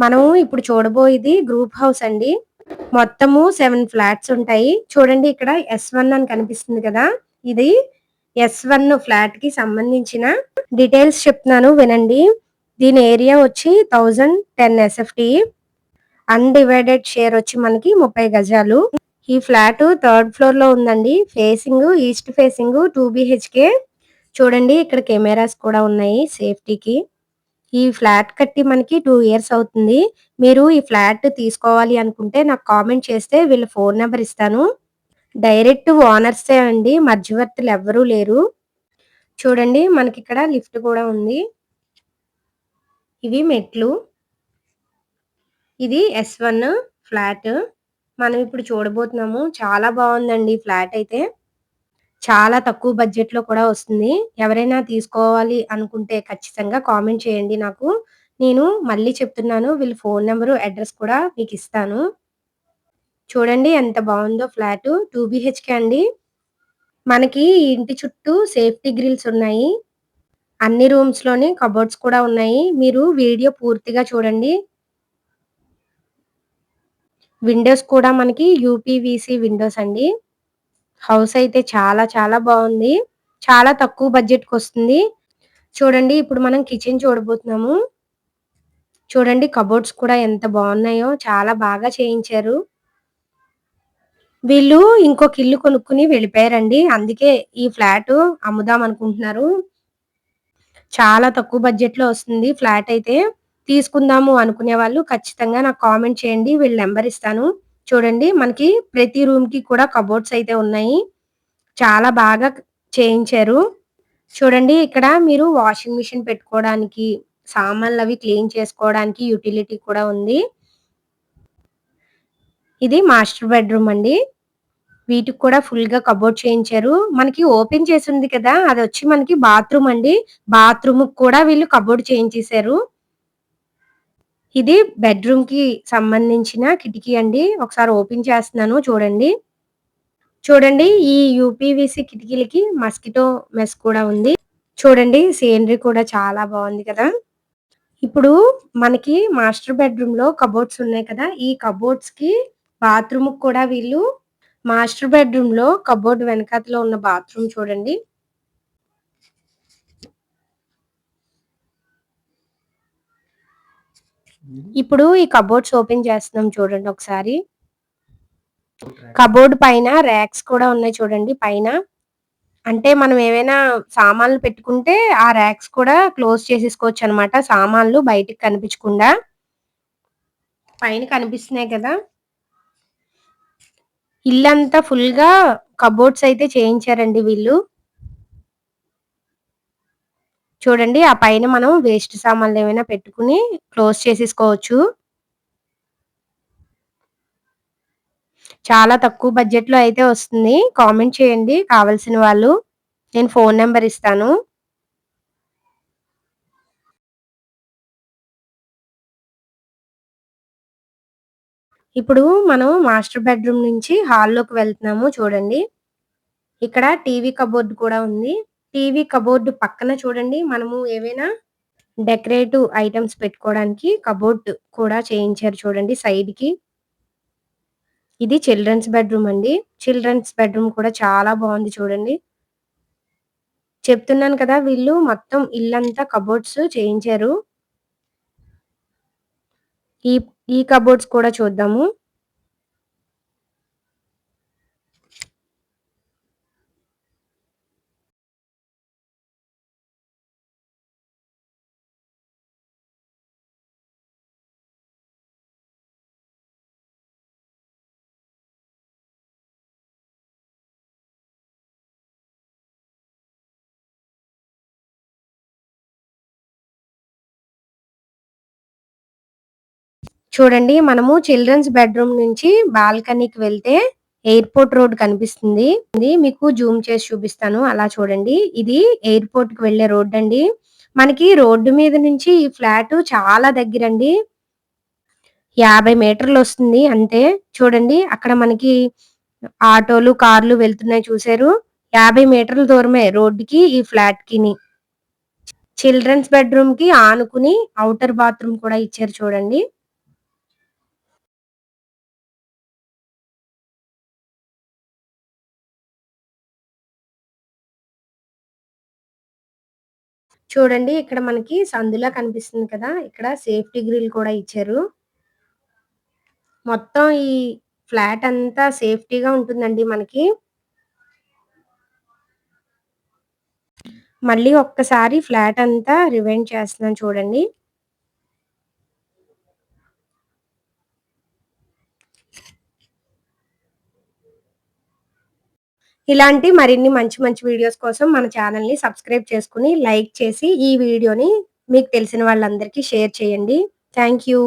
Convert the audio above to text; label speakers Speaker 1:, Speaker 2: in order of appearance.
Speaker 1: మనం ఇప్పుడు చూడబోయేది గ్రూప్ హౌస్ అండి. మొత్తము 7 ఫ్లాట్స్ ఉంటాయి. చూడండి ఇక్కడ S1 అని కనిపిస్తుంది కదా! ఇది S1 ఫ్లాట్‌కి సంబంధించిన డీటెయిల్స్ చెప్తున్నాను వినండి. దీని ఏరియా వచ్చి 1010 ఎస్ఎఫ్‌టి. అన్‌డివైడెడ్ షేర్ వచ్చి మనకి 30 గజాలు. ఈ ఫ్లాట్ థర్డ్ ఫ్లోర్‌లో ఉందండి. Facing east facing 2 BHK. చూడండి ఇక్కడ కెమెరాస్ కూడా ఉన్నాయి సేఫ్టీకి. ఈ ఫ్లాట్ కట్టి మనకి 2 ఇయర్స్ అవుతుంది. మీరు ఈ ఫ్లాట్ తీసుకోవాలి అనుకుంటే నాకు కామెంట్ చేస్తే వీళ్ళ ఫోన్ నంబర్ ఇస్తాను. డైరెక్ట్ ఓనర్సే అండి. మధ్యవర్తులు ఎవ్వరూ లేరు. చూడండి మనకిక్కడ లిఫ్ట్ కూడా ఉంది. ఇవి మెట్లు. ఇది S1 ఫ్లాట్. మనం ఇప్పుడు చూడబోతున్నాము. చాలా బావుందండి ఫ్లాట్ అయితే. చాలా తక్కువ బడ్జెట్‌లో కూడా వస్తుంది. ఎవరైనా తీసుకోవాలి అనుకుంటే ఖచ్చితంగా కామెంట్ చేయండి నాకు. నేను మళ్ళీ చెప్తున్నాను వీళ్ళ ఫోన్ నంబరు, అడ్రెస్ కూడా మీకిస్తాను. చూడండి ఎంత బావుందో ఫ్లాటు. 2 బీహెచ్‌కే అండి. మనకి ఈ ఇంటి చుట్టూ సేఫ్టీ గ్రిల్స్ ఉన్నాయి. అన్ని రూమ్స్‌లోని కబోర్డ్స్ కూడా ఉన్నాయి. మీరు వీడియో పూర్తిగా చూడండి. విండోస్ కూడా మనకి యూపీవీసీ విండోస్ అండి. హౌస్ అయితే చాలా చాలా బావుంది. చాలా తక్కువ బడ్జెట్‌కొస్తుంది. చూడండి ఇప్పుడు మనం కిచెన్ చూడబోతున్నాము. చూడండి కబోర్డ్స్ కూడా ఎంత బావున్నాయో చాలా బాగా చేయించారు. వీళ్ళు ఇంకొక ఇల్లు కొనుక్కొని వెళ్ళిపోయారండి. అందుకే ఈ ఫ్లాటు అమ్ముదాం అనుకుంటున్నారు. చాలా తక్కువ బడ్జెట్‌లో వస్తుంది ఫ్లాట్ అయితే. తీసుకుందాము అనుకునే వాళ్ళు ఖచ్చితంగా నాకు కామెంట్ చేయండి. వీళ్ళ నంబర్ ఇస్తాను. చూడండి మనకి ప్రతి రూమ్‌కి కూడా కబోర్డ్స్ అయితే ఉన్నాయి. చాలా బాగా చేయించారు. చూడండి ఇక్కడ మీరు వాషింగ్ మిషన్ పెట్టుకోవడానికి, సామాన్లవి క్లీన్ చేసుకోవడానికి యుటిలిటీ కూడా ఉంది. ఇది మాస్టర్ బెడ్‌రూమ్ అండి. వీటికి కూడా ఫుల్‌గా కబోర్డ్ చేయించారు. మనకి ఓపెన్ చేసుంది కదా! అదొచ్చి మనకి బాత్రూమ్ అండి. బాత్రూమ్‌కి కూడా వీళ్ళు కబోర్డ్ చేయించేశారు. ఇది బెడ్‌రూమ్‌కి సంబంధించిన కిటికీ అండి. ఒకసారి ఓపెన్ చేస్తున్నాను చూడండి. చూడండి ఈ యూపీవీసీ కిటికీలకి మస్కిటో మెష్ కూడా ఉంది. చూడండి సీనరీ కూడా చాలా బావుంది కదా! ఇప్పుడు మనకి మాస్టర్ బెడ్‌రూమ్‌లో కబోర్డ్స్ ఉన్నాయి కదా! ఈ కబోర్డ్స్‌కి బాత్రూమ్‌కి కూడా వీళ్ళు మాస్టర్ బెడ్‌రూమ్‌లో కబోర్డ్ వెనకాతల ఉన్న బాత్రూమ్ చూడండి. ఇప్పుడు ఈ కబోర్డ్స్ ఓపెన్ చేస్తున్నాం చూడండి ఒకసారి. కబోర్డ్ పైన ర్యాక్స్ కూడా ఉన్నాయి చూడండి పైన. అంటే మనం ఏవైనా సామాన్లు పెట్టుకుంటే ఆ ర్యాక్స్ కూడా క్లోజ్ చేసేసుకోవచ్చనమాట. సామాన్లు బయటికి కనిపించకుండా. పైన కనిపిస్తున్నాయి కదా! ఇల్లంతా ఫుల్‌గా కబోర్డ్స్ అయితే చేయించారండి వీళ్ళు. చూడండి ఆ పైన మనం వేస్ట్ సామాన్లేమైనా పెట్టుకొని క్లోజ్ చేసేసుకోవచ్చు. చాలా తక్కువ బడ్జెట్‌లో అయితే వస్తుంది. కామెంట్ చేయండి కావాల్సిన వాళ్ళు. నేను ఫోను నంబర్ ఇస్తాను. ఇప్పుడు మనం మాస్టర్ బెడ్‌రూమ్ నుంచి హాల్‌లోకి వెళ్తున్నాము చూడండి. ఇక్కడ టీవీ కబోర్డ్ కూడా ఉంది. టీవీ కబోర్డ్ పక్కన చూడండి మనము ఏవైనా డెకరేటివ్ ఐటెమ్స్ పెట్టుకోవడానికి కబోర్డ్ కూడా చేయించారు చూడండి సైడ్‌కి. ఇది చిల్డ్రన్స్ బెడ్‌రూమ్ అండి. చిల్డ్రన్స్ బెడ్‌రూమ్ కూడా చాలా బావుంది చూడండి. చెప్తున్నాను కదా! వీళ్ళు మొత్తం ఇల్లంతా కబోర్డ్స్ చేయించారు. ఈ ఈ కబోర్డ్స్ కూడా చూద్దాము. చూడండి మనము చిల్డ్రన్స్ బెడ్‌రూమ్ నుంచి బాల్కనీకి వెళ్తే ఎయిర్‌పోర్ట్ రోడ్ కనిపిస్తుంది. ఇది మీకు జూమ్ చేసి చూపిస్తాను. అలా చూడండి. ఇది ఎయిర్‌పోర్ట్‌కి వెళ్ళే రోడ్డండి. మనకి రోడ్డు మీద నుంచి ఈ ఫ్లాటు చాలా దగ్గరండి. 50 మీటర్లొస్తుంది అంతే. చూడండి అక్కడ మనకి ఆటోలు, కార్లు వెళ్తున్నాయి చూసారు? 50 మీటర్ల దూరమే రోడ్డుకి, ఈ ఫ్లాట్‌కిని. చిల్డ్రన్స్ బెడ్‌రూమ్‌కి ఆనుకుని ఔటర్ బాత్రూమ్ కూడా ఇచ్చారు చూడండి. చూడండి ఇక్కడ మనకి సందులా కనిపిస్తుంది కదా! ఇక్కడ సేఫ్టీ గ్రిల్ కూడా ఇచ్చారు. మొత్తం ఈ ఫ్లాట్ అంతా సేఫ్టీగా ఉంటుందండి మనకి. మళ్ళీ ఒక్కసారి ఫ్లాట్ అంతా రివైండ్ చేస్తున్నాను చూడండి. ఇలాంటి మరిన్ని మంచి మంచి వీడియోస్ కోసం మన ఛానెల్‌ని సబ్స్క్రైబ్ చేసుకొని, లైక్ చేసి ఈ వీడియోని మీకు తెలిసిన వాళ్ళందరికీ షేర్ చేయండి. Thank you.